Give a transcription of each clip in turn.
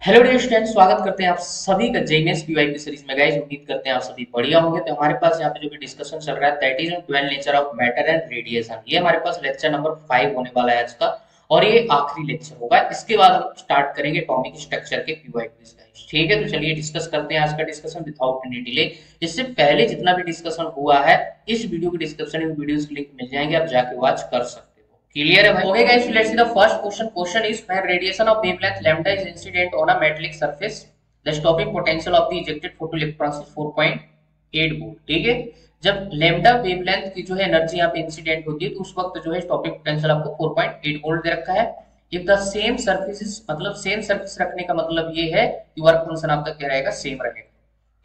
Hello dear student, स्वागत करते हैं आप सभी का जेएमएस पीवाईक्यू सीरीज में। गाइस, उम्मीद करते हैं आप सभी बढ़िया होंगे। तो हमारे पास यहाँ पे जो भी डिस्कशन चल रहा है that is on 12 nature of matter and radiation. ये हमारे पास लेक्चर नंबर 5 होने वाला है आज का, और ये आखिरी लेक्चर होगा। इसके बाद हम स्टार्ट करेंगे एटॉमिक स्ट्रक्चर के पीवाईक्यूज। गाइस ठीक है, तो चलिए डिस्कस करते हैं आज का डिस्कशन विदाउट एनी डिले। इससे पहले जितना भी डिस्कसन हुआ है इस वीडियो के डिस्क्रिप्शन में वीडियोस के लिंक मिल जाएंगे, आप जाके वॉच कर सकते हैं। Clear है भाई? Okay guys, let's see the first question. Question is when radiation of wavelength lambda is incident on a metallic surface, the stopping potential of the ejected photoelectrons is 4.8 volt. ठीक है, जब lambda wavelength की जो है energy यहाँ पे incident होती है तो उस वक्त जो है स्टॉपिंग पोटेंशियल आपको 4.8 वोल्ट दे रखा है। इफ द सेम सर्फेसिस, मतलब सेम सर्फेस रखने का मतलब ये है कि वर्क फंक्शन आपका क्या रहेगा, सेम रहेगा।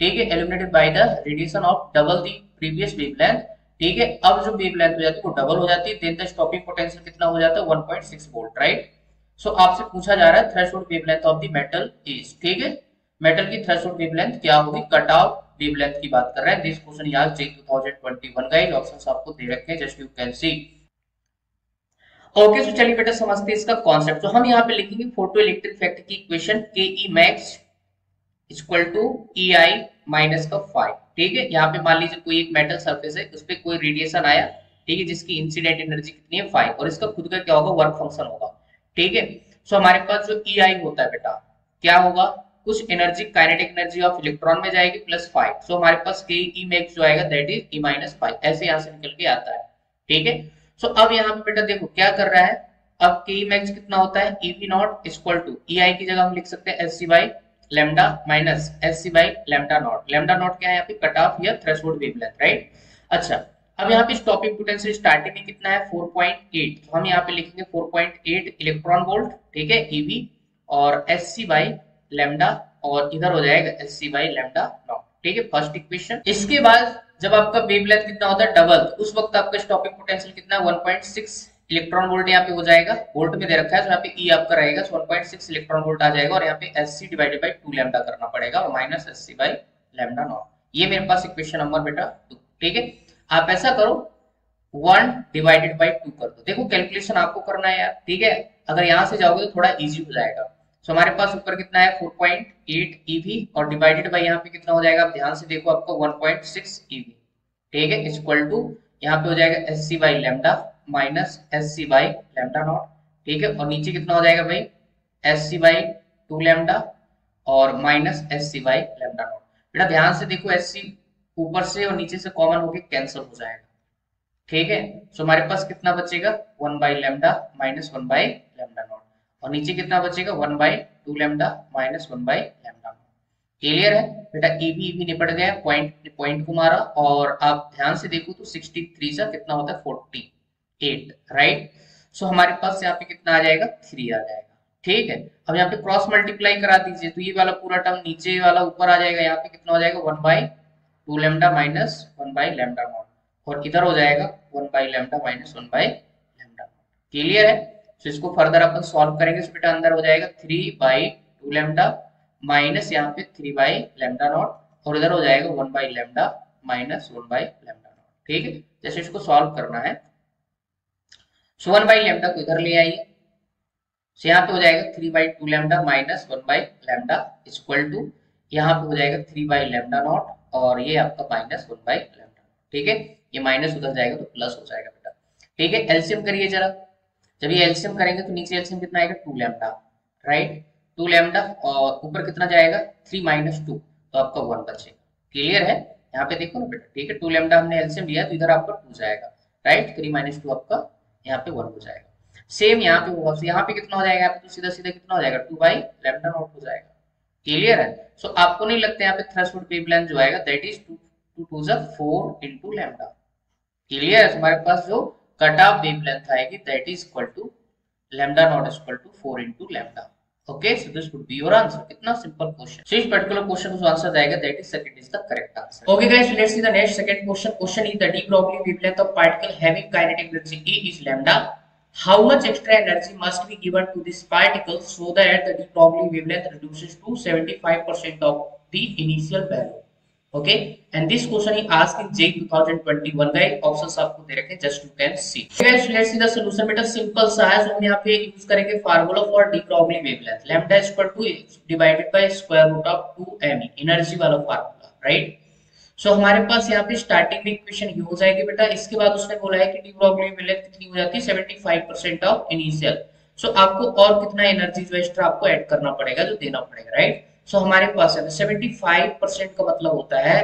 ठीक है, illuminated by the radiation of double the previous wavelength. ठीक है, अब जो वेवलेंथ हो जाती है वो डबल हो जाती है, देन द स्टॉपिंग पोटेंशियल कितना हो जाता है, 1.6 वोल्ट। राइट, सो आपसे पूछा जा रहा है threshold wavelength of the metal is. ठीक है, मेटल की थ्रेशोल्ड वेवलेंथ क्या होगी, कट ऑफ वेवलेंथ की बात कर रहे हैं। दिस क्वेश्चन यार जे 2021 गाइस, ऑप्शंस आपको दे रखे हैं, just you can see. Okay, so चलिए बेटा समझते हैं इसका कॉन्सेप्ट। तो हम यहाँ पे लिखेंगे फोटो इलेक्ट्रिक इफेक्ट की इक्वेशन के E max equal to E I minus का 5। ठीक है, यहाँ पे मान लीजिए कोई एक मेटल सरफेस है, उस पर कोई रेडिएशन आया, ठीक है, जिसकी इंसिडेंट एनर्जी कितनी है 5, और इसका खुद का क्या होगा, वर्क फंक्शन होगा। ठीक है, सो हमारे पास जो ई आई होता है बेटा क्या होगा, कुछ energy kinetic energy of electron में जाएगी प्लस 5। सो हमारे पास के ई मैक्स जो आएगा दैट इज ई माइनस 5, ऐसे यहाँ से निकल के आता है। ठीक है, सो अब यहाँ पे बेटा देखो क्या कर रहा है, अब के ई मैक्स कितना होता है, E V naught equal to E I की जगह हम लिख सकते हैं S C by lambda minus S C by lambda naught. Lambda naught क्या है यहाँ पे, कट ऑफ या थ्रेशोल्ड वेवलेंथ। राइट, अच्छा अब यहाँ पे स्टॉपिंग पोटेंशियल स्टार्टिंग में कितना है 4.8, तो हम यहाँ पे लिखेंगे 4.8 इलेक्ट्रॉन वोल्ट। ठीक है, ईवी और एस सी बाई लैम्डा, और इधर हो जाएगा S C by lambda naught. ठीक है, फर्स्ट इक्वेशन। इसके बाद जब आपका वेवलेंथ कितना होता है डबल, तो उस वक्त आपका स्टॉपिंग पोटेंशियल कितना है 1.6 इलेक्ट्रॉन वोल्ट यहाँ पे हो जाएगा, वोल्ट में दे रखा है, तो यहाँ पे ई आपका रहेगा 1.6 इलेक्ट्रॉन वोल्ट आ जाएगा, और यहाँ पे S C divided by 2 lambda करना पड़ेगा, और minus S C by lambda naught. ये मेरे पास इक्वेशन नंबर बेटा 2। ठीक है, आप ऐसा करो 1 डिवाइडेड बाई 2 कर दो, देखो कैलकुलेशन आपको करना है यार। ठीक है, अगर यहाँ से जाओगे तो थोड़ा इजी हो जाएगा। सो हमारे पास ऊपर कितना है 4.8 ईवी, और डिवाइडेड बाई यहाँ पे कितना हो जाएगा, आप ध्यान से देखो, आपको 1.6 ईवी। ठीक है, इक्वल टू यहाँ पे हो जाएगा S C by lambda minus S C by lambda naught. ठीक है, और नीचे कितना हो जाएगा भाई, एस सी बाई 2 लैम्डा और minus S C by lambda naught. बेटा ध्यान से देखो, एस सी ऊपर से और नीचे से कॉमन होके कैंसिल हो जाएगा। ठीक है, सो हमारे पास कितना बचेगा 1 by lambda minus 1 by lambda not, और नीचे कितना बचेगा 1 by 2 lambda minus 1 by lambda not. Clear है बेटा, ईवी निपट गया, पॉइंट पॉइंट को मारा, और आप ध्यान से देखो तो 63 से कितना होता है 48। राइट, सो हमारे पास यहाँ पे कितना आ जाएगा 3 आ जाएगा। ठीक है, अब यहाँ पे क्रॉस मल्टीप्लाई करा दीजिए, तो ये वाला पूरा टर्म नीचे वाला ऊपर आ जाएगा, यहाँ पे कितना हो जाएगा 1 by 2 lambda minus 1 by lambda not, और इधर हो जाएगा 1 by lambda minus 1 by lambda not. Clear है, तो इसको फर्दर अपन सॉल्व करेंगे, तो बेटा अंदर हो जाएगा 3 बाई 2 लैम्डा माइनस यहाँ पे 3 बाई लैम्डा नॉट, और इधर हो जाएगा 1 by lambda minus 1 by lambda naught. ठीक है, जैसे इसको सॉल्व करना है, सो 1 बाई लैम्डा को इधर ले आइए, सो यहाँ पे हो जाएगा 3 by 2 lambda minus 1 by lambda equal to यहाँ पे हो जाएगा 3 बाई लैम्डा नॉट, और ये आपका माइनस 1 बाई लैम्डा। ठीक है, ये माइनस उधर जाएगा तो प्लस हो जाएगा बेटा। ठीक है, एलसीएम करिए जरा, जब ये एलसीएम करेंगे तो नीचे एलसीएम कितना आएगा 2 लैम्डा। राइट, 2 लैम्डा, और ऊपर कितना जाएगा 3 माइनस 2, तो आपका 1 बचेगा। क्लियर है, यहाँ पे देखो ना बेटा। ठीक है, 2 लैम्डा हमने एलसीएम लिया तो इधर आपका 2 जाएगा। राइट, 3 माइनस 2 आपका यहाँ पे 1 हो जाएगा। सेम यहाँ पे होगा, यहाँ पे कितना हो जाएगा, यहाँ पे तो सीधा सीधा कितना हो जाएगा 2 बाई लैम्डा नॉट हो जाएगा। क्लियर है, सो आपको नहीं लगता यहाँ पे थ्रेशोल्ड वेवलेंथ जो आएगा that is 2 to 4 into lambda. Clear है, हमारे पास जो कट ऑफ वेवलेंथ आएगी that is equal to lambda naught equal to 4 into lambda. Okay, so this would be your answer. कितना simple question. So इस particular question का जो answer आएगा that is second is the correct answer. Okay guys, so let's see the next second question. Question is the de Broglie wavelength of particle having kinetic energy E is lambda. How much extra energy must be given to this particle so that the de Broglie wavelength reduces to 75% of the initial value? Okay and this question ही asked in JEE 2021 का options आपको दे रखे हैं, just you can see. Guys let's see the solution. बेटा simple सा है, so हम यहां पे यूज करेंगे formula for de Broglie wavelength lambda equal to divided by square root of 2m energy वाला फार्मूला, राइट। सो हमारे पास यहाँ पे स्टार्टिंग में इक्वेशन ये हो जाएगी बेटा। इसके बाद उसने बोला है कि डी ब्रॉगली वेवलेंथ कितनी हो जाती है 75% ऑफ इनिशियल। सो आपको और कितना एनर्जी जो एक्स्ट्रा आपको ऐड करना पड़ेगा, जो देना पड़ेगा, राइट। सो हमारे पास है 75% का मतलब होता है,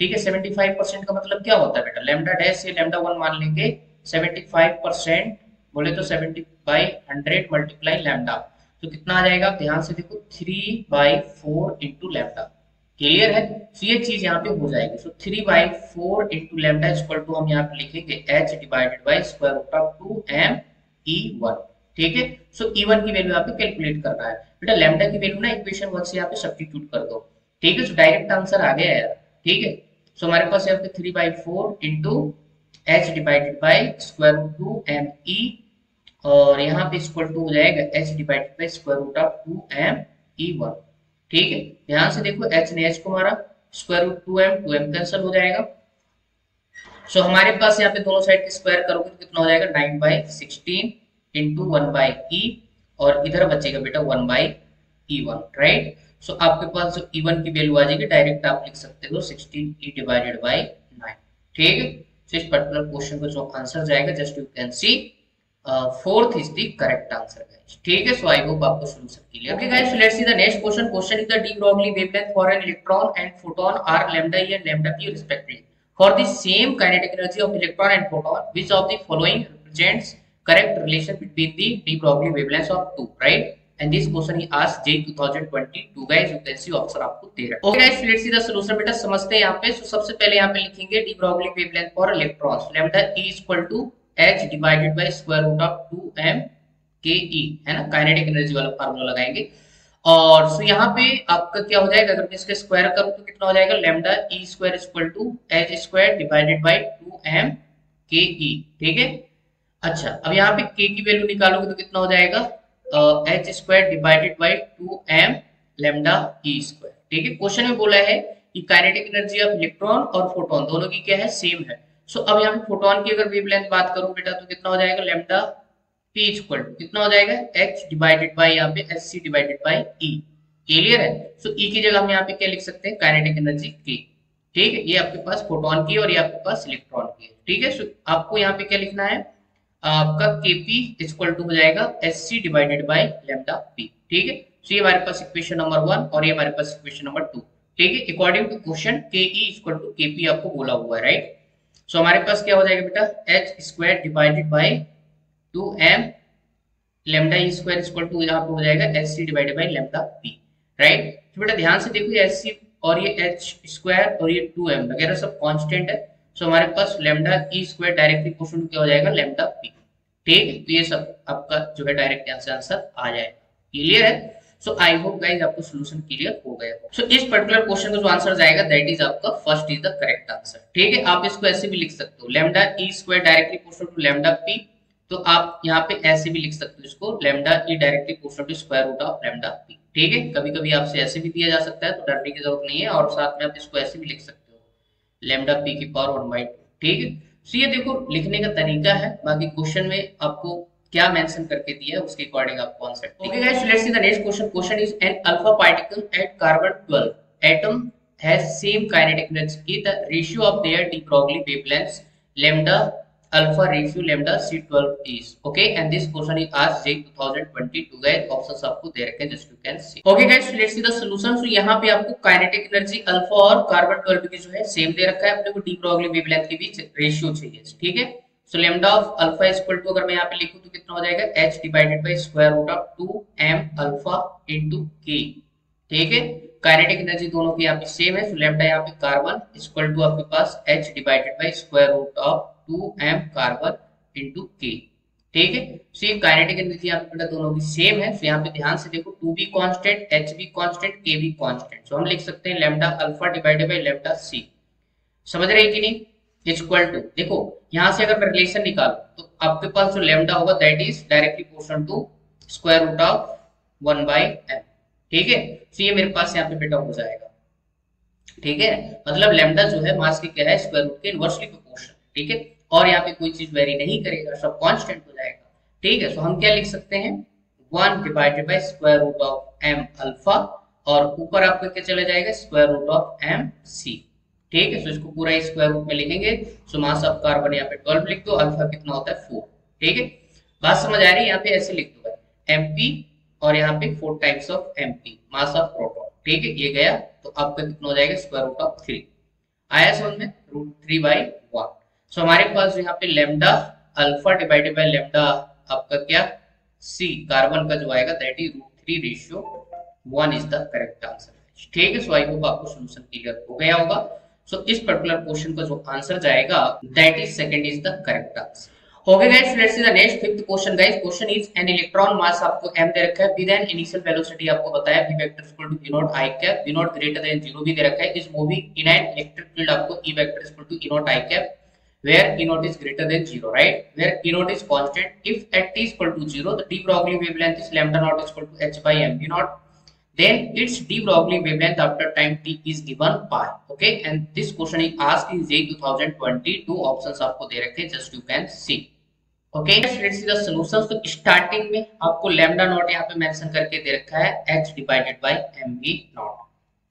ठीक है, 75% का मतलब क्या होता है बेटा, लैम्डा डैश से लैम्डा 1 मान लेंगे, 75% बोले तो 70/100 मल्टीप्लाई लैम्डा, तो कितना आ जाएगा, ध्यान से देखो 3/4 इंटू लैम्डा। क्लियर है, तो ये चीज यहाँ पे हो जाएगी। So 3/4 into lambda equal to हम यहाँ पे लिखेंगे h divided by square root of 2m E1, ठीक है। सो E1 की वैल्यू यहाँ पे कैलकुलेट करना है बेटा। लैम्डा की वैल्यू ना इक्वेशन 1 से यहाँ पे सब्स्टिट्यूट कर दो, ठीक है। सो डायरेक्ट आंसर आ गया यार, ठीक है। सो हमारे पास यहाँ पे 3/4 into h divided by square root 2m E, और यहाँ पे इक्वल टू हो जाएगा h divided by square root of 2m E1, ठीक है। ध्यान से देखो h ने h को मारा, स्क्वायर रूट 2m कैंसिल हो जाएगा। सो हमारे पास यहाँ पे दोनों साइड के स्क्वायर करोगे तो कितना हो जाएगा 9/16 इंटू 1/e, और इधर बचेगा बेटा 1/e1, राइट। सो आपके पास जो e1 की वैल्यू आ जाएगी, डायरेक्ट आप लिख सकते हो 16e डिवाइडेड बाय 9, ठीक है। सो इस पर्टिकुलर क्वेश्चन का जो आंसर जाएगा, just you can see fourth is the correct answer guys, ठीक है। सो आई होप आपको solution clear. Okay guys, let's see the next question. Question is the de Broglie wavelength for an electron and photon are lambda e and lambda p respectively for the same kinetic energy of electron and photon, which of the following represents correct relation between the de Broglie wavelengths of two, right? And this question he asked J 2022 guys, you can see option आपको दे रहा है। Okay guys, let's see the solution. बेटा समझते हैं यहाँ पे। सो सबसे पहले यहाँ पे लिखेंगे de Broglie wavelength for electrons lambda e equal to h divided by square root of 2m ke, है ना, काइनेटिक एनर्जी वाला फार्मूला लगाएंगे। और सो यहाँ पे आपका क्या हो जाएगा, अगर मैं इसका स्क्वायर करूं तो कितना हो जाएगा, lambda E square equal to H square divided by 2m K ई, ठीक है। अच्छा, अब यहाँ पे k की वैल्यू निकालोगे तो कितना हो जाएगा, H square divided by 2m lambda E square, ठीक है। क्वेश्चन में बोला है कि काइनेटिक एनर्जी ऑफ इलेक्ट्रॉन और फोटोन दोनों की क्या है, सेम है। सो अब यहाँ पे फोटोन की अगर वेवलेंथ बात करूं बेटा तो कितना हो जाएगा, लैम्डा p इक्वल टू कितना हो जाएगा, h डिवाइडेड बाय यहाँ पे hc divided bye e। Clear है। सो e की जगह हम यहाँ पे क्या लिख सकते हैं, काइनेटिक एनर्जी k, ठीक है। ये आपके पास फोटोन की और ये आपके पास इलेक्ट्रॉन की है, ठीक है। सो आपको यहाँ पे क्या लिखना है, आपका kp इक्वल टू हो जाएगा hc divided by lambda p, ठीक है। सो ये हमारे पास इक्वेशन नंबर 1 और ये हमारे पास इक्वेशन नंबर 2, ठीक है। According to question ke equal to kp आपको बोला हुआ है, राइट। सो हमारे पास क्या हो जाएगा बेटा, h square divided by 2m lambda E square equal to यहाँ पे हो जाएगा hc divided by lambda p, right. तो बेटा ध्यान से देखो, ये hc और ये h स्क्वायर और ये 2m वगैरह सब कांस्टेंट है। सो हमारे पास lambda E square directly equal to क्या हो जाएगा, लैम्डा p, ठीक है। तो ये सब आपका जो है डायरेक्ट आंसर आ जाएगा। क्लियर है। सो आई होप गाइस आपको सॉल्यूशन क्लियर हो गया हो। सो इस पर्टिकुलर क्वेश्चन का जो आंसर जाएगा दैट इज आपका first is the correct answer, ठीक है। आप इसको ऐसे भी लिख सकते हो, lambda E square directly equal to lambda p, तो आप यहाँ पे ऐसे भी लिख सकते हो इसको, lambda E directly equal to square root of lambda p, ठीक है। कभी कभी आपसे ऐसे भी दिया जा सकता है, तो डरने की जरूरत नहीं है। और साथ में आप इसको ऐसे भी लिख सकते हो, लैम्डा p की पावर 1/2, ठीक है। सो ये देखो लिखने का तरीका है, बाकी क्वेश्चन में आपको क्या मेंशन करके दिया है उसके अकॉर्डिंग आप कौन सा, okay guys. Let's see the next question. Question is an alpha particle at carbon 12 atom has same kinetic energy, the ratio of their de Broglie wavelengths lambda alpha ratio lambda c12 is, okay, and this question is asked J 2022 guys, options आपको दे रखे हैं, just you can see. Okay guys, let's see the solution. So यहाँ पे आपको kinetic energy alpha और carbon 12 की जो है सेम दे रखा है, अपने को डी ब्रॉगली वेवलेंथ के बीच रेशियो चाहिए, ठीक है। So lambda of alpha equal to अगर मैं यहाँ पे लिखूं तो कितना हो जाएगा, h divided by square root of 2m alpha into k, ठीक है। काइनेटिक एनर्जी दोनों की यहाँ पे सेम है। सो लैम्डा यहाँ पे कार्बन इक्वल टू आपके पास h divided by square root of 2m carbon into k, ठीक है। सो ये काइनेटिक एनर्जी यहाँ पे दोनों की सेम है। सो यहाँ पे ध्यान से देखो 2 भी कांस्टेंट, h भी कांस्टेंट, k भी कांस्टेंट। सो हम लिख सकते हैं lambda alpha divided by lambda c, समझ रहे हैं कि नहीं। इक्वल टू देखो यहाँ से अगर मैं रिलेशन निकालूं तो आपके पास जो लैम्डा होगा that is directly proportional to square root of 1/m, ठीक है। सो ये मेरे पास यहाँ पे बेटा हो जाएगा, ठीक है, मतलब लैम्डा जो है मास की क्या है, स्क्वायर रूट के इनवर्सली प्रोपोर्शन। ठीक है, और यहाँ पे कोई चीज वेरी नहीं करेगा, सब कांस्टेंट हो जाएगा। ठीक है, सो हम क्या लिख सकते हैं, 1 divided by square root of M alpha, और ऊपर आपका क्या चला जाएगा, square root of M C. ठीक है, सो इसको पूरा स्क्वायर रूट में लिखेंगे। सो मास ऑफ कार्बन यहाँ पे 12 लिख दो, अल्फा कितना होता है 4। ठीक है, बात समझ आ रही है, यहाँ पे ऐसे लिख दो एमपी, और यहाँ पे 4 times of MP mass of proton. ठीक है, ये गया, तो आपका कितना हो जाएगा, स्क्वायर रूट ऑफ 3 आया समझ में, रूट 3/1। सो हमारे पास जो यहाँ पे lambda alpha divided by lambda आपका क्या, सी कार्बन का जो आएगा, that is √3/1 is the correct answer. ठीक है, सो आई होप आपको सॉल्यूशन क्लियर हो गया होगा। सो इस पर्टिकुलर क्वेश्चन का जो आंसर जाएगा, that is second is the correct answer. Okay guys, let's see the next fifth question guys. Question is an electron mass आपको m दे रखा है, with an initial velocity आपको बताया v vector equal to v naught I cap, v naught greater than 0 भी दे रखा है, is moving in an electric field आपको e vector equal to e naught I cap, where e naught is greater than 0, right? Where e naught is constant. If at t is equal to 0, the de Broglie wavelength is lambda naught is equal to h by m v naught. Then its de Broglie wavelength after time t is given pi. Okay, and this question is asked in J 2020. Two options आपको दे रखे हैं, just you can see. Okay, let's see the solutions. तो starting में आपको lambda naught यहाँ पे mention करके दे रखा है h divided by mv not.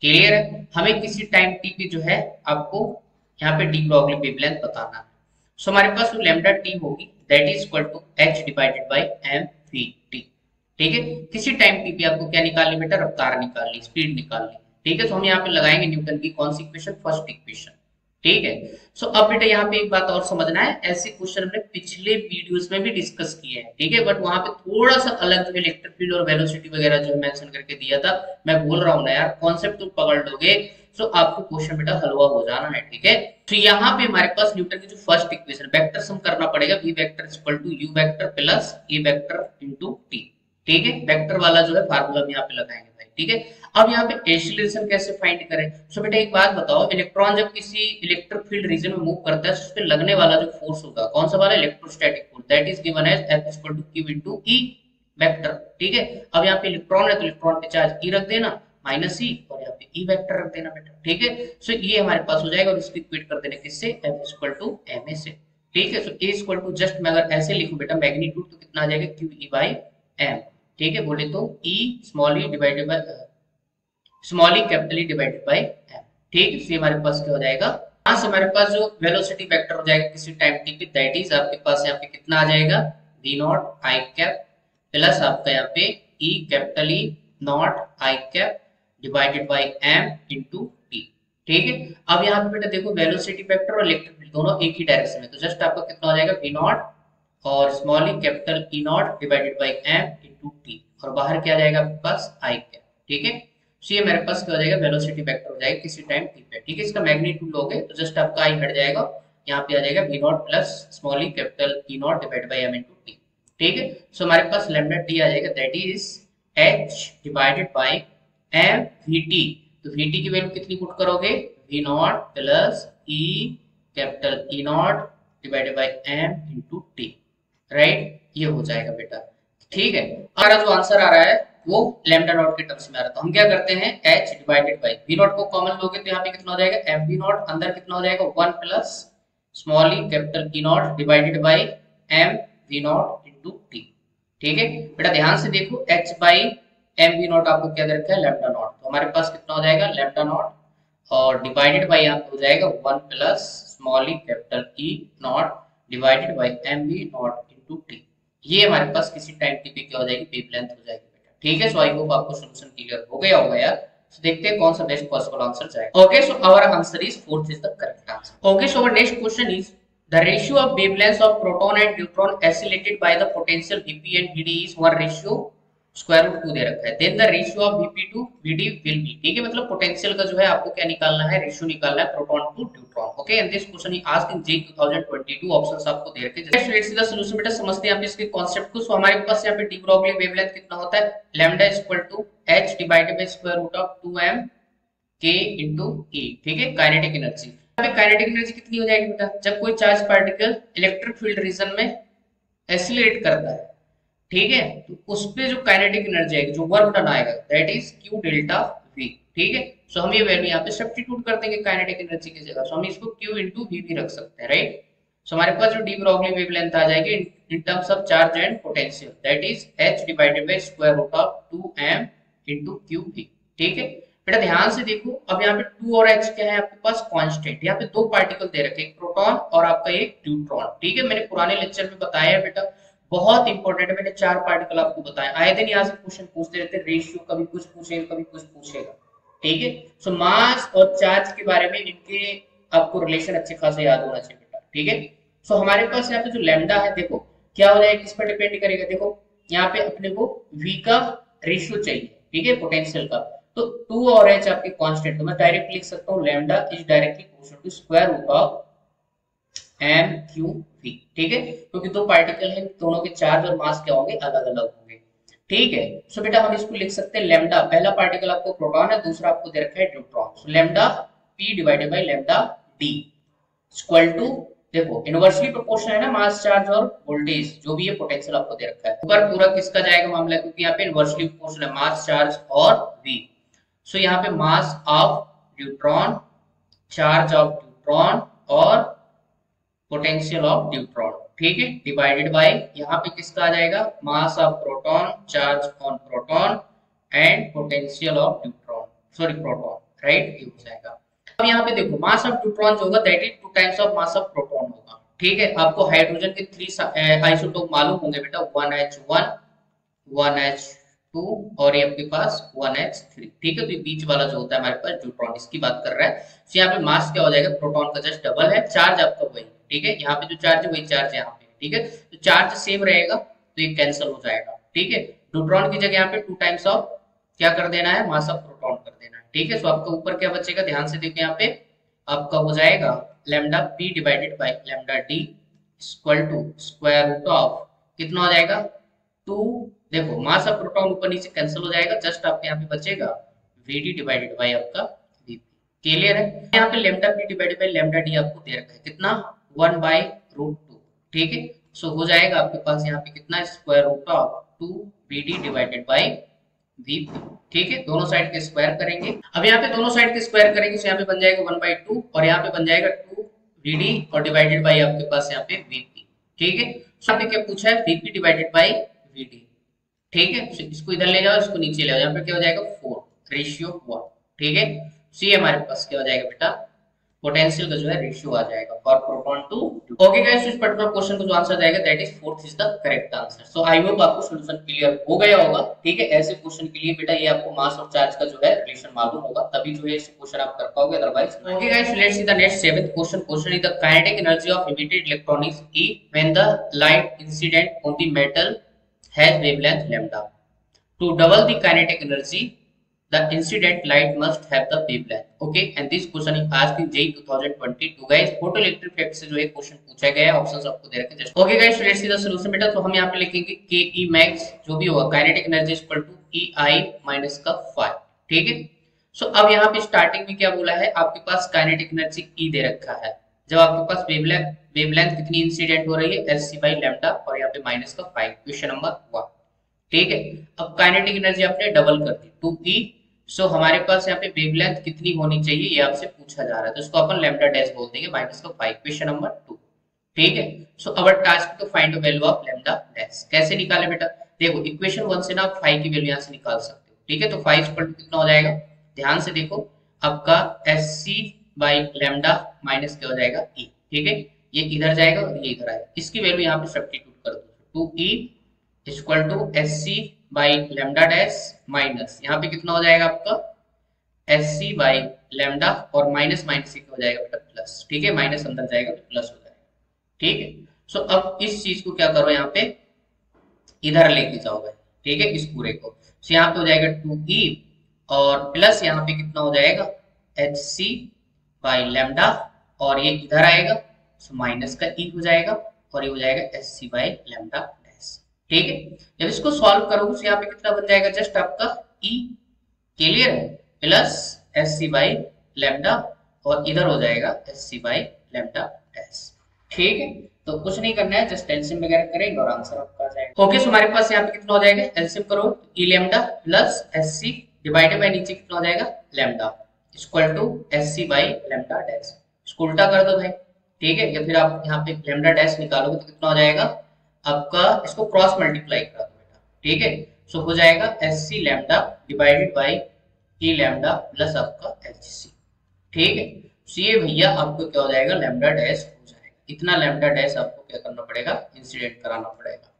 Clear है, हमें किसी टाइम t पे जो है आपको यहाँ पे डी ब्रॉगली वेवलेंथ बताना है। सो हमारे पास जो लैम्डा t होगी, that is equal to h divided by mv t। ठीक है, किसी टाइम t पे आपको क्या निकालनी बेटा, रफ्तार निकालनी, स्पीड निकालनी। ठीक है, तो हम यहाँ पे लगाएंगे न्यूटन की कौन सी इक्वेशन, फर्स्ट इक्वेशन। ठीक है, सो अब बेटा यहाँ पे एक बात और समझना है, ऐसे क्वेश्चन हमने पिछले वीडियोस में भी डिस्कस किए हैं। ठीक है, बट वहां पे थोड़ा सा अलग जो इलेक्ट्रिक फील्ड और वेलोसिटी वगैरह जो मेंशन करके दिया था, मैं बोल रहा हूँ ना यार, कॉन्सेप्ट तुम पकड़ लोगे तो आपको क्वेश्चन बेटा हलवा हो जाना है। ठीक है, तो यहाँ पे हमारे पास न्यूटन की जो फर्स्ट इक्वेशन, वेक्टर सम करना पड़ेगा, v vector equal to u vector plus e vector into t। ठीक है, वेक्टर वाला जो है फार्मूला हम यहाँ पे लगाएंगे भाई। ठीक है, अब यहाँ पे एक्सीलरेशन कैसे फाइंड करें। सो बेटा एक बात बताओ, इलेक्ट्रॉन जब किसी इलेक्ट्रिक फील्ड रीजन में मूव करता है, उस पे लगने वाला जो फोर्स होगा, कौन सा वाला, electrostatic force, that is given as F equal to Q into E vector. ठीक है, अब यहाँ पे इलेक्ट्रॉन है तो इलेक्ट्रॉन पे चार्ज E रख देना माइनस E, और यहाँ पे E वेक्टर रख देना बेटा। ठीक है, सो ये हमारे पास हो जाएगा, और इसको इक्वेट कर देना किससे, F इक्वल टू ma से। ठीक है, सो A इक्वल टू जस्ट मैं अगर ऐसे लिखूं बेटा मैग्नीट्यूड, तो कितना आ जाएगा, QE बाई m। ठीक है, बोले तो E small e divided by small e capital E divided by m। ठीक है, ये हमारे पास क्या हो जाएगा, यहां से हमारे पास जो वेलोसिटी वेक्टर हो जाएगा किसी टाइम t पे, दैट इज आपके पास यहाँ पे कितना आ जाएगा, v not I cap plus आपका यहाँ पे e capital e not I cap divided by m into t। ठीक है, अब यहाँ पे बेटा देखो वेलोसिटी वेक्टर और इलेक्ट्रिक फील्ड दोनों एक ही डायरेक्शन में, तो जस्ट आपका कितना हो जाएगा, v नॉट और small e capital e not divided by m into t, और बाहर क्या आ जाएगा आपके पास आई कैप। ठीक है, तो ये मेरे पास क्या हो जाएगा, वेलोसिटी वेक्टर हो जाएगा किसी टाइम t पे। ठीक है, इसका मैग्नीट्यूड लोगे तो जस्ट आपका i हट जाएगा, यहाँ पे आ जाएगा v not plus small e capital e not divide by m into t। ठीक है, सो हमारे पास लैम्डा t आ जाएगा, that is h divided by m vt। तो vt की वैल्यू कितनी पुट करोगे, v not plus e capital e not divided by m into t, right, ये हो जाएगा बेटा। ठीक है, हमारा जो आंसर आ रहा है वो लैम्डा नॉट के टर्म्स में आ रहा है, तो हम क्या करते हैं, h divided bye v not को कॉमन लोगे तो यहाँ पे कितना हो जाएगा, mv नॉट, अंदर कितना हो जाएगा, 1 plus small e capital e not divided by m v not into t। ठीक है बेटा, ध्यान से देखो, h by m v not आपको क्या दे रखा है, लैम्डा नॉट, तो हमारे पास कितना हो जाएगा, लैम्डा नॉट, और डिवाइडेड बाय यहाँ पे हो जाएगा 1 plus small e capital e not divided by m v not into t। ये हमारे पास किसी टाइम t पे क्या हो जाएगी, वेवलेंथ हो जाएगी बेटा। ठीक है, सो आई होप आपको सॉल्यूशन क्लियर हो गया होगा यार। सो देखते हैं कौन सा बेस्ट पॉसिबल आंसर जाएगा। Okay, so our answer is fourth is the correct answer. Okay, so our next question is the ratio of wavelength of proton and neutron accelerated by the potential Vp and Vd is 1 ratio square root 2 दे रखा है, then the ratio of Vp to Vd will be. ठीक है, मतलब potential का जो है आपको क्या निकालना है, रेशियो निकालना है proton to neutron. Okay, and this question is asked in J 2022, options आपको दे रखे हैं। Next let's see the solution बेटा, समझते हैं यहाँ पे इसके कांसेप्ट को। सो हमारे पास यहाँ पे डी ब्रॉगली वेवलेंथ कितना होता है, lambda equal to h divided by square root of 2m k into e। ठीक है, काइनेटिक एनर्जी, यहाँ पे काइनेटिक एनर्जी कितनी हो जाएगी बेटा, जब कोई charge particle electric field region में एक्सीलरेट करता है, ठीक है, तो उस पे जो काइनेटिक एनर्जी आएगी, जो वर्क डन आएगा, that is q delta v। ठीक है। सो हम ये वैल्यू यहाँ पे सब्स्टिट्यूट कर देंगे काइनेटिक एनर्जी की जगह। सो हम इसको Q इंटू वी भी रख सकते हैं, राइट। सो हमारे पास जो डी ब्रॉगली वेवलेंथ आ जाएगी in terms of charge and potential, that is h divided by square root of 2m into QV, ठीक है। बेटा ध्यान से देखो, अब यहाँ पे 2 और h क्या है आपके पास, कांस्टेंट। यहाँ पे दो पार्टिकल दे रखे, एक प्रोटॉन और आपका एक न्यूट्रॉन, ठीक है। मैंने पुराने लेक्चर में बताया है बेटा, बहुत इंपॉर्टेंट है। मैंने 4 पार्टिकल आपको बताया, आए दिन यहाँ से क्वेश्चन पूछते रहते, रेशियो कभी कुछ पूछेगा कभी कुछ पूछेगा, ठीक है। सो मास और चार्ज के बारे में इनके आपको रिलेशन अच्छे खासे याद होना चाहिए बेटा, ठीक है। सो हमारे पास यहाँ पे जो लैम्डा है, देखो क्या हो जाएगा, किस पर डिपेंड करेगा, देखो यहाँ पे अपने को v का रेशियो चाहिए, ठीक है, पोटेंशियल का। तो 2 और h आपके कांस्टेंट, तो मैं डायरेक्ट लिख सकता हूँ lambda is directly proportional to square root of m q v, ठीक है। क्योंकि दो पार्टिकल हैं, दोनों के चार्ज और मास क्या होंगे, अलग अलग होंगे, ठीक है। सो बेटा हम इसको लिख सकते हैं लैम्डा, पहला पार्टिकल आपको प्रोटॉन है, दूसरा आपको दे रखा है neutron. So lambda p divided by lambda d equal to, देखो इनवर्सली प्रोपोर्शनल है ना, मास चार्ज और वोल्टेज जो भी है, पोटेंशियल आपको दे रखा है। ऊपर पूरा किसका जाएगा मामला, क्योंकि यहाँ पे इनवर्सली प्रोपोर्शनल है, मास चार्ज और v। सो यहाँ पे mass of neutron, charge of neutron और पोटेंशियल ऑफ न्यूट्रॉन, ठीक है, डिवाइडेड बाय यहाँ पे किसका आ जाएगा, mass of proton, charge on proton and potential of neutron, sorry proton, right, ये हो जाएगा। अब यहाँ पे देखो मास ऑफ न्यूट्रॉन जो होगा that is 2 times of mass of proton होगा, ठीक है। आपको हाइड्रोजन के 3 आइसोटोप मालूम होंगे बेटा, 1h1 1h2 और ये आपके पास 1h3, ठीक है। तो ये बीच वाला जो होता है हमारे पास न्यूट्रॉन, इसकी बात कर रहा है। तो यहाँ पे मास क्या हो जाएगा, प्रोटॉन का जस्ट डबल है, चार्ज आपका वही, ठीक है। यहाँ पे जो चार्ज है वही चार्ज यहाँ पे, ठीक है। तो चार्ज सेम रहेगा तो ये कैंसिल हो जाएगा, ठीक है। न्यूट्रॉन की जगह यहाँ पे 2 टाइम्स ऑफ क्या कर देना है, मास ऑफ प्रोटॉन कर देना है, ठीक है। सो आपका ऊपर क्या बचेगा, ध्यान से देखिए, यहाँ पे आपका हो जाएगा lambda p divided by lambda d equal to square root of कितना हो जाएगा 2, देखो मास ऑफ प्रोटॉन ऊपर नीचे कैंसिल हो जाएगा, जस्ट आपके यहाँ पे बचेगा vd डिवाइडेड बाय आपका vp, क्लियर है। यहाँ पे lambda p divided by lambda d आपको दे रखा है कितना, 1 बाय रूट 2, ठीक है। सो हो जाएगा आपके पास यहाँ पे कितना, square root of 2 vd divided by vp, ठीक है। दोनों साइड के स्क्वायर करेंगे। अब यहाँ पे दोनों साइड के स्क्वायर करेंगे, तो यहाँ पे बन जाएगा 1/2 और यहाँ पे बन जाएगा 2 vd और डिवाइडेड बाय आपके पास यहाँ पे vp, ठीक है। सो यहाँ पे क्या पूछा है, vp डिवाइडेड बाय vd, ठीक है। इसको इधर ले जाओ, इसको नीचे ले जाओ, यहाँ पे क्या हो जाएगा 4:1, ठीक है। सो ये हमारे पास क्या हो जाएगा बेटा, पोटेंशियल का जो है रेशियो आ जाएगा for proton to, okay guys. इस पर्टिकुलर क्वेश्चन को जो आंसर जाएगा that is 4th is the correct answer. So I hope आपको सॉल्यूशन क्लियर हो गया होगा, ठीक है। ऐसे क्वेश्चन के लिए बेटा ये आपको मास और चार्ज का जो है रिलेशन मालूम होगा, तभी जो है इस क्वेश्चन आप कर पाओगे, otherwise. Okay guys, let's see the next 7th question. Question is the kinetic energy of emitted electrons E when the light incident on the metal has wavelength lambda. To double the kinetic energy the incident light must have the wavelength, okay, and this question is asked in JEE 2022 guys। photoelectric effect से जो है question पूछा गया है, options आपको दे रखे हैं just, okay guys. Let's see the solution बेटा। तो हम यहाँ पे लिखेंगे के ई मैक्स जो भी होगा kinetic energy equal to E I minus का 5, ठीक है। सो अब यहाँ पे स्टार्टिंग में क्या बोला है, आपके पास काइनेटिक एनर्जी ई दे रखा है, जब आपके पास वेवलेंथ कितनी इंसिडेंट हो रही है, एस सी बाई लैम्डा और यहाँ पे माइनस का 5, क्वेश्चन नंबर 1, ठीक है। अब काइनेटिक एनर्जी आपने डबल कर दी 2e। सो हमारे पास यहाँ पे वेवलेंथ कितनी होनी चाहिए ये आपसे पूछा जा रहा है, तो इसको अपन लैम्डा डैश बोल देंगे, माइनस का 5, क्वेश्चन नंबर 2, ठीक है। So our task to find the value of lambda dash. कैसे निकाले बेटा, देखो इक्वेशन 1 से ना आप 5 की वैल्यू यहाँ से निकाल सकते हो, ठीक है। तो 5 इक्वल टू कितना हो जाएगा, ध्यान से देखो, आपका s C by lambda minus क्या हो जाएगा ई, ठीक है। ये इधर जाएगा और ये इधर आएगा, इसकी वैल्यू यहाँ पे सब्स्टिट्यूट कर दो, 2e equal to S C by lambda dash minus यहाँ पे कितना हो जाएगा आपका एस सी बाई लैम्डा और माइनस माइनस से क्या हो जाएगा बेटा प्लस, ठीक है। माइनस अंदर जाएगा तो प्लस हो जाएगा, ठीक है। सो अब इस चीज को क्या करो, यहाँ पे इधर लेके जाओ, ठीक है, इस पूरे को। सो यहाँ पे हो जाएगा 2e और प्लस यहाँ पे कितना हो जाएगा एच सी बाई लैम्डा और ये इधर आएगा, सो माइनस का e हो जाएगा और ये हो जाएगा एच सी बाई लैम्डा, ठीक है। जब इसको सॉल्व करोगे तो यहाँ पे कितना बन जाएगा, जस्ट आपका e, क्लियर है, plus S C by lambda और इधर हो जाएगा S C by lambda dash, ठीक है। तो कुछ नहीं करना है, जस्ट एलसीएम वगैरह करेंगे और आंसर आपका आ जाएगा, ओके। सो हमारे पास यहाँ पे कितना हो जाएगा, एलसीएम करो, E lambda plus S C divided by नीचे कितना हो जाएगा lambda equal to S C by lambda dash. इसको उल्टा कर दो भाई, ठीक है, या फिर आप यहाँ पे लैम्डा डैश निकालोगे तो कितना हो जाएगा आपका, इसको क्रॉस मल्टीप्लाई कर दो बेटा, ठीक है। सो हो जाएगा S c lambda divided by e lambda plus आपका एच सी, ठीक है। तो ये भैया आपको क्या हो जाएगा लैम्डा डैश हो जाएगा, इतना लैम्डा डैश आपको क्या करना पड़ेगा इंसिडेंट कराना पड़ेगा।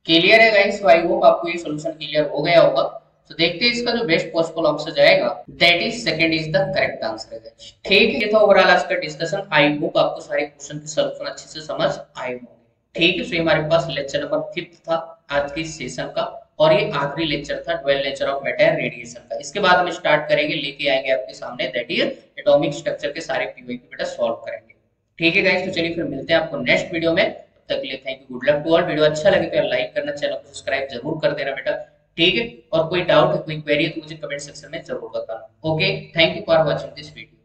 क्लियर है गाइस, आई होप आपको ये सॉल्यूशन क्लियर हो गया होगा। तो देखते हैं इसका जो बेस्ट पॉसिबल आंसर जाएगा, that is second is the correct answer है गाइस, ठीक है। ये था ओवरऑल आज का डिस्कशन, आई होप आपको सारे क्वेश्चन के सॉल्यूशन अच्छे से समझ आए होंगे, ठीक है। सो हमारे पास लेक्चर नंबर 5 था आज के सेशन का, और ये आखिरी लेक्चर था dual nature of matter radiation का। इसके बाद हम स्टार्ट करेंगे, लेके आएंगे आपके सामने दैट इज एटॉमिक स्ट्रक्चर के सारे पीवाईक्यू बेटा सॉल्व करेंगे, ठीक है गाइस। तो चलिए फिर मिलते हैं आपको नेक्स्ट वीडियो में, तब तक के लिए thank you, good luck to all. Video अच्छा लगे तो लाइक करना, चैनल को सब्सक्राइब जरूर कर देना बेटा, ठीक है। और कोई डाउट है कोई क्वेरी है तो मुझे कमेंट सेक्शन में जरूर बताना। Okay, thank you for watching this video.